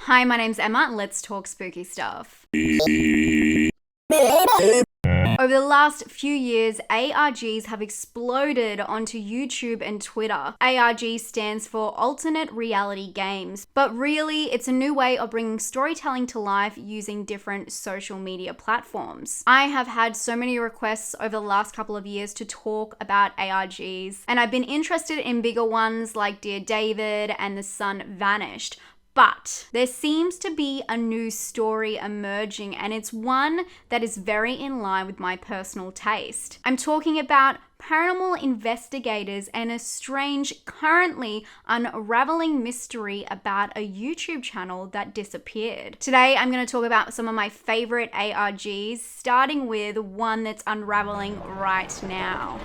Hi, my name's Emma, and let's talk spooky stuff. Over the last few years, ARGs have exploded onto YouTube and Twitter. ARG stands for Alternate Reality Games, but really, it's a new way of bringing storytelling to life using different social media platforms. I have had so many requests over the last couple of years to talk about ARGs, and I've been interested in bigger ones like Dear David and The Sun Vanished. But there seems to be a new story emerging, and it's one that is very in line with my personal taste. I'm talking about paranormal investigators and a strange, currently unraveling mystery about a YouTube channel that disappeared. Today, I'm going to talk about some of my favorite ARGs, starting with one that's unraveling right now.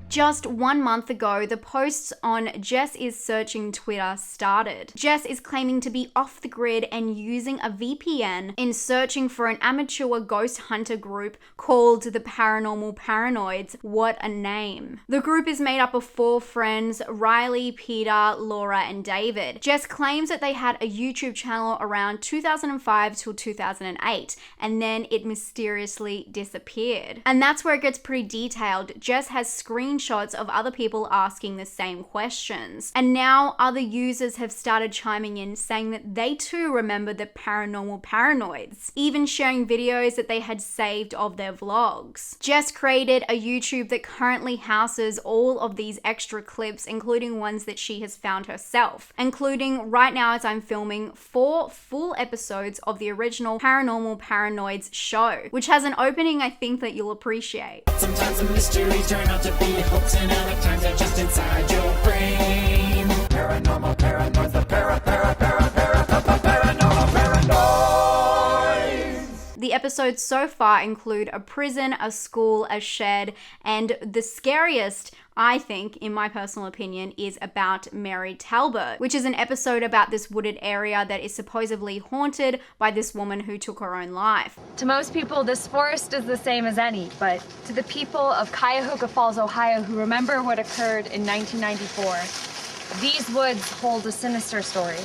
Just 1 month ago, the posts on Jess is Searching Twitter started. Jess is claiming to be off the grid and using a VPN in searching for an amateur ghost hunter group called the Paranormal Paranoids. What a name. The group is made up of 4 friends, Riley, Peter, Laura, and David. Jess claims that they had a YouTube channel around 2005 till 2008, and then it mysteriously disappeared. And that's where it gets pretty detailed. Jess has screenshots of other people asking the same questions. And now other users have started chiming in saying that they too remember the Paranormal Paranoids, even sharing videos that they had saved of their vlogs. Jess created a YouTube that currently houses all of these extra clips, including ones that she has found herself, including right now as I'm filming 4 full episodes of the original Paranormal Paranoids show, which has an opening I think that you'll appreciate. Sometimes the mysteries turn out to be hopes, and other times they're just inside your brain. Paranormal paranoids, the paranormal paranoids. The episodes so far include a prison, a school, a shed, and the scariest, I think, in my personal opinion, is about Mary Talbot, which is an episode about this wooded area that is supposedly haunted by this woman who took her own life. To most people, this forest is the same as any, but to the people of Cuyahoga Falls, Ohio, who remember what occurred in 1994, these woods hold a sinister story.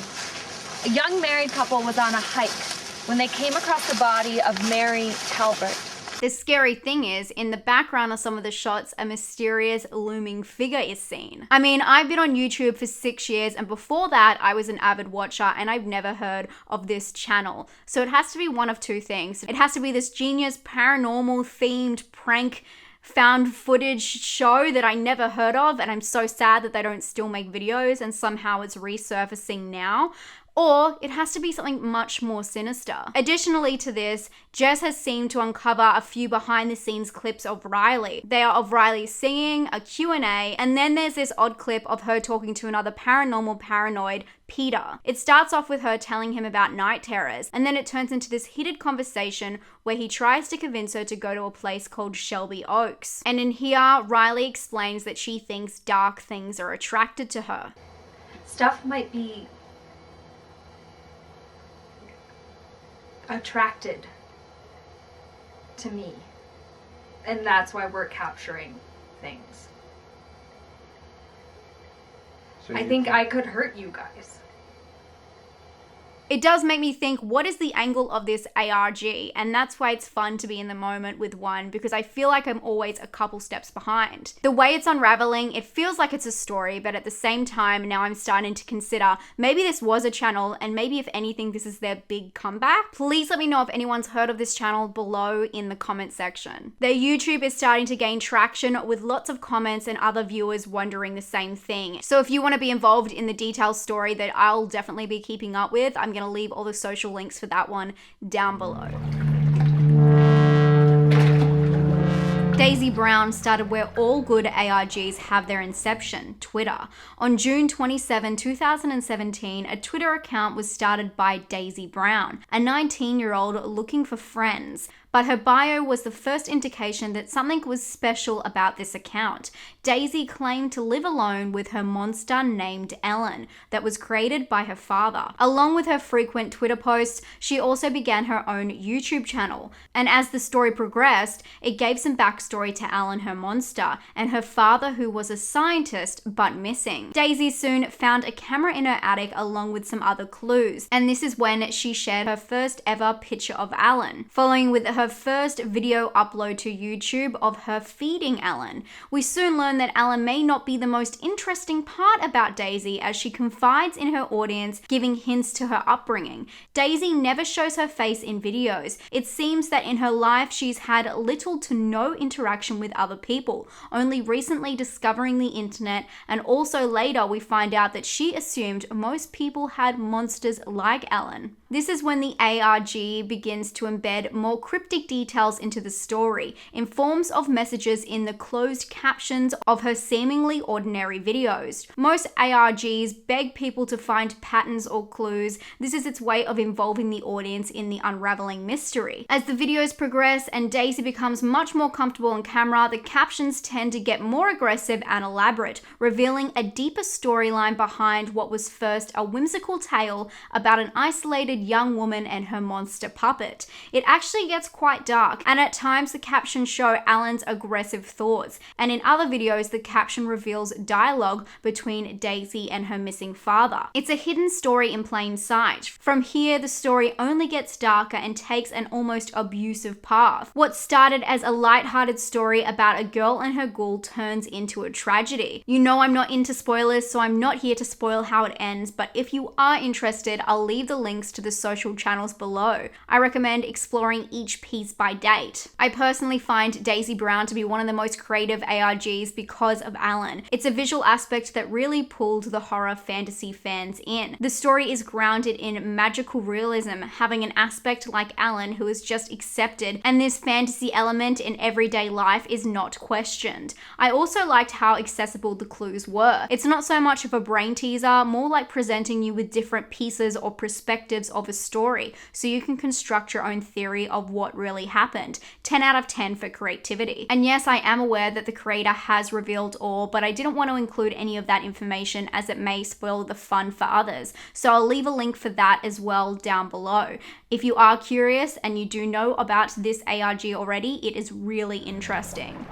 A young married couple was on a hike when they came across the body of Mary Talbot. The scary thing is, in the background of some of the shots, a mysterious looming figure is seen. I mean, I've been on YouTube for 6 years, and before that, I was an avid watcher, and I've never heard of this channel. So it has to be one of 2 things. It has to be this genius paranormal themed prank found footage show that I never heard of, and I'm so sad that they don't still make videos and somehow it's resurfacing now. Or it has to be something much more sinister. Additionally to this, Jess has seemed to uncover a few behind the scenes clips of Riley. They are of Riley singing, a Q&A, and then there's this odd clip of her talking to another paranormal paranoid, Peter. It starts off with her telling him about night terrors, and then it turns into this heated conversation where he tries to convince her to go to a place called Shelby Oaks. And in here, Riley explains that she thinks dark things are attracted to her. Stuff might be attracted to me, and that's why we're capturing things. So I think I could hurt you guys. It does make me think, what is the angle of this ARG? And that's why it's fun to be in the moment with one, because I feel like I'm always a couple steps behind. The way it's unraveling, it feels like it's a story, but at the same time, now I'm starting to consider maybe this was a channel, and maybe if anything, this is their big comeback. Please let me know if anyone's heard of this channel below in the comment section. Their YouTube is starting to gain traction with lots of comments and other viewers wondering the same thing. So if you want to be involved in the detailed story that I'll definitely be keeping up with, I'm going to leave all the social links for that one down below. Daisy Brown started where all good ARGs have their inception, Twitter. On June 27, 2017, a Twitter account was started by Daisy Brown, a 19-year-old looking for friends. but her bio was the first indication that something was special about this account. Daisy claimed to live alone with her monster named Ellen that was created by her father. Along with her frequent Twitter posts, she also began her own YouTube channel. And as the story progressed, it gave some backstory to Ellen, her monster, and her father, who was a scientist but missing. Daisy soon found a camera in her attic along with some other clues, and this is when she shared her first ever picture of Ellen, following with her first video upload to YouTube of her feeding Ellen. We soon learn that Ellen may not be the most interesting part about Daisy, as she confides in her audience, giving hints to her upbringing. Daisy never shows her face in videos. It seems that in her life she's had little to no interaction with other people, only recently discovering the internet, and also later we find out that she assumed most people had monsters like Ellen. This is when the ARG begins to embed more cryptic details into the story, in forms of messages in the closed captions of her seemingly ordinary videos. Most ARGs beg people to find patterns or clues. This is its way of involving the audience in the unraveling mystery. As the videos progress and Daisy becomes much more comfortable on camera, the captions tend to get more aggressive and elaborate, revealing a deeper storyline behind what was first a whimsical tale about an isolated young woman and her monster puppet. It actually gets quite dark, and at times the captions show Alan's aggressive thoughts, and in other videos the caption reveals dialogue between Daisy and her missing father. It's a hidden story in plain sight. From here, the story only gets darker and takes an almost abusive path. What started as a light-hearted story about a girl and her ghoul turns into a tragedy. You know I'm not into spoilers, so I'm not here to spoil how it ends, but if you are interested, I'll leave the links to the social channels below. I recommend exploring each piece by date. I personally find Daisy Brown to be one of the most creative ARGs because of Alan. It's a visual aspect that really pulled the horror fantasy fans in. The story is grounded in magical realism, having an aspect like Alan who is just accepted, and this fantasy element in everyday life is not questioned. I also liked how accessible the clues were. It's not so much of a brain teaser, more like presenting you with different pieces or perspectives of a story, so you can construct your own theory of what really happened. 10 out of 10 for creativity. And yes, I am aware that the creator has revealed all, but I didn't want to include any of that information as it may spoil the fun for others, so I'll leave a link for that as well down below. If you are curious and you do know about this ARG already, it is really interesting.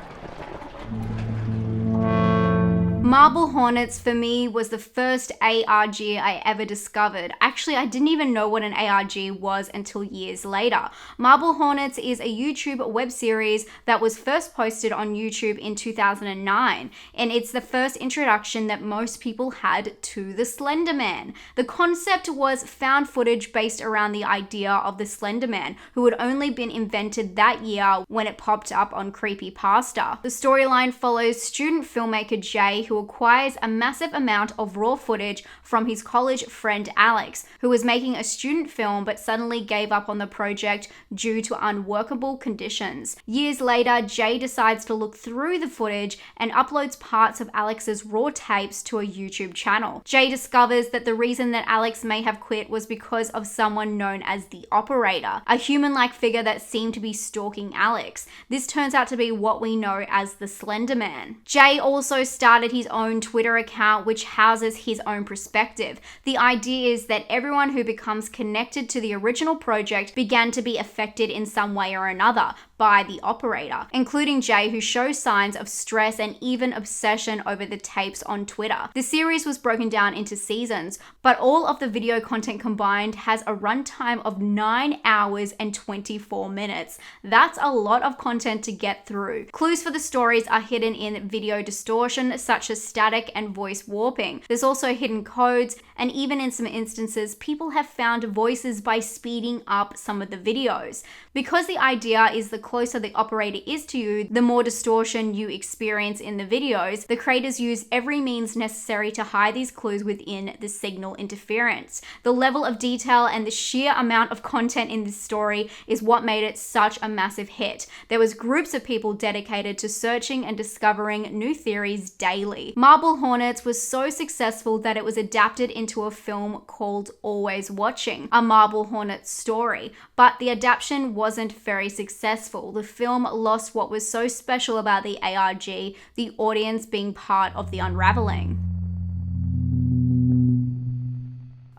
Marble Hornets for me was the first ARG I ever discovered. Actually, I didn't even know what an ARG was until years later. Marble Hornets is a YouTube web series that was first posted on YouTube in 2009, and it's the first introduction that most people had to the Slender Man. The concept was found footage based around the idea of the Slender Man, who had only been invented that year when it popped up on Creepypasta. The storyline follows student filmmaker Jay, who acquires a massive amount of raw footage from his college friend Alex, who was making a student film but suddenly gave up on the project due to unworkable conditions. Years later, Jay decides to look through the footage and uploads parts of Alex's raw tapes to a YouTube channel. Jay discovers that the reason that Alex may have quit was because of someone known as the Operator, a human-like figure that seemed to be stalking Alex. This turns out to be what we know as the Slender Man. Jay also started his own Twitter account which houses his own perspective. The idea is that everyone who becomes connected to the original project began to be affected in some way or another by the Operator, including Jay, who shows signs of stress and even obsession over the tapes on Twitter. The series was broken down into seasons, but all of the video content combined has a runtime of 9 hours and 24 minutes. That's a lot of content to get through. Clues for the stories are hidden in video distortion, such as static and voice warping. There's also hidden codes, and even in some instances, people have found voices by speeding up some of the videos. Because the idea is the closer the operator is to you, the more distortion you experience in the videos, the creators use every means necessary to hide these clues within the signal interference. The level of detail and the sheer amount of content in this story is what made it such a massive hit. There was groups of people dedicated to searching and discovering new theories daily. Marble Hornets was so successful that it was adapted into into a film called Always Watching, a Marble Hornets story, but the adaptation wasn't very successful. The film lost what was so special about the ARG, the audience being part of the unraveling.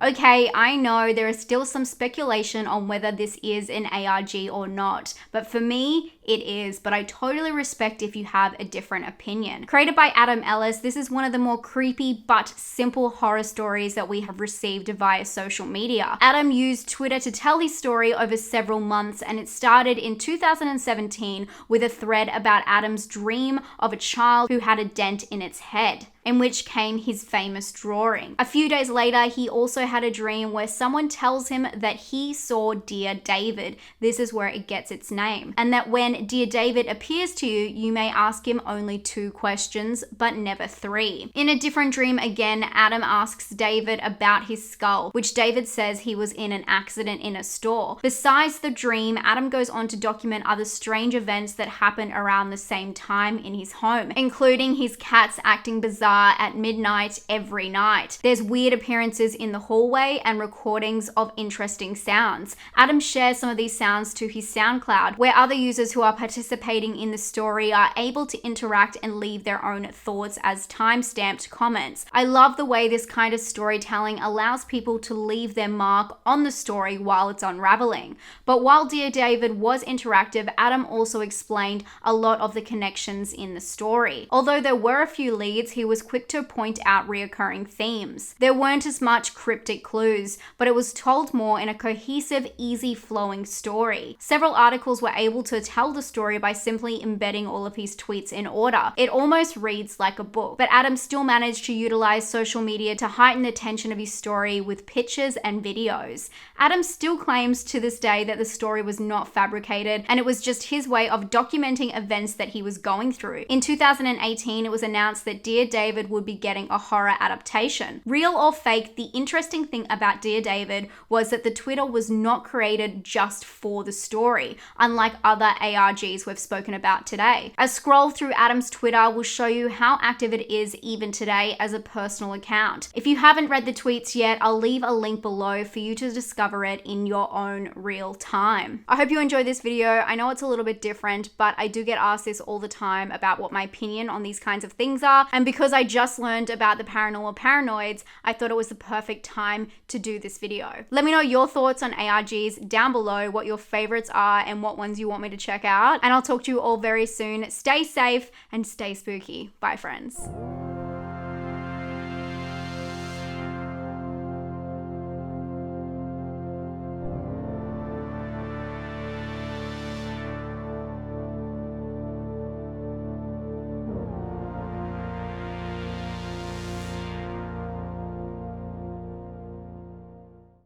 Okay, I know there is still some speculation on whether this is an ARG or not, but for me, it is, but I totally respect if you have a different opinion. Created by Adam Ellis, this is one of the more creepy but simple horror stories that we have received via social media. Adam used Twitter to tell his story over several months, and it started in 2017 with a thread about Adam's dream of a child who had a dent in its head, in which came his famous drawing. A few days later, he also had a dream where someone tells him that he saw Dear David. This is where it gets its name. And that when Dear David appears to you, you may ask him only 2 questions, but never 3. In a different dream again, Adam asks David about his skull, which David says he was in an accident in a store. Besides the dream, Adam goes on to document other strange events that happen around the same time in his home, including his cats acting bizarre at midnight every night. There's weird appearances in the hallway and recordings of interesting sounds. Adam shares some of these sounds to his SoundCloud, where other users who are participating in the story are able to interact and leave their own thoughts as time-stamped comments. I love the way this kind of storytelling allows people to leave their mark on the story while it's unraveling. But while Dear David was interactive, Adam also explained a lot of the connections in the story. Although there were a few leads, he was quick to point out reoccurring themes. There weren't as much cryptic clues, but it was told more in a cohesive, easy-flowing story. Several articles were able to tell the story by simply embedding all of his tweets in order. It almost reads like a book, but Adam still managed to utilize social media to heighten the tension of his story with pictures and videos. Adam still claims to this day that the story was not fabricated, and it was just his way of documenting events that he was going through. In 2018, it was announced that Dear David would be getting a horror adaptation. Real or fake, the interesting thing about Dear David was that the Twitter was not created just for the story, unlike other ARGs we've spoken about today. A scroll through Adam's Twitter will show you how active it is even today as a personal account. If you haven't read the tweets yet, I'll leave a link below for you to discover it in your own real time. I hope you enjoyed this video. I know it's a little bit different, but I do get asked this all the time about what my opinion on these kinds of things are, and because I just learned about the Paranormal Paranoids, I thought it was the perfect time to do this video. Let me know your thoughts on ARGs down below, what your favorites are and what ones you want me to check out, and I'll talk to you all very soon. Stay safe and stay spooky. Bye, friends.